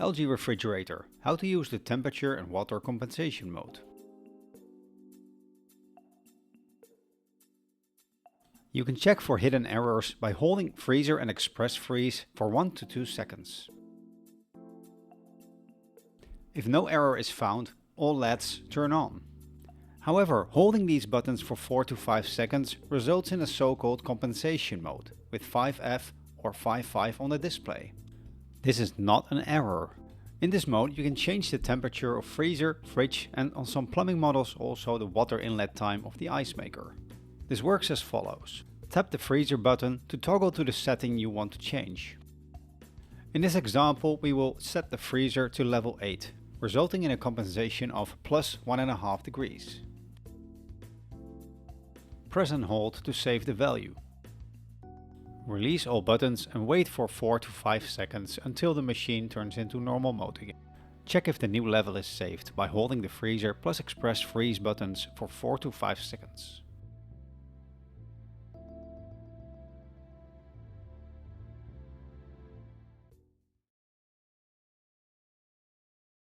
LG refrigerator, how to use the temperature and water compensation mode. You can check for hidden errors by holding freezer and express freeze for 1 to 2 seconds. If no error is found, all LEDs turn on. However, holding these buttons for 4 to 5 seconds results in a so-called compensation mode with 5F or 5.5 on the display. This is not an error. In this mode you can change the temperature of freezer, fridge and on some plumbing models also the water inlet time of the ice maker. This works as follows. Tap the freezer button to toggle to the setting you want to change. In this example we will set the freezer to level 8, resulting in a compensation of plus 1.5 degrees. Press and hold to save the value. Release all buttons and wait for 4 to 5 seconds until the machine turns into normal mode again. Check if the new level is saved by holding the freezer plus express freeze buttons for 4 to 5 seconds.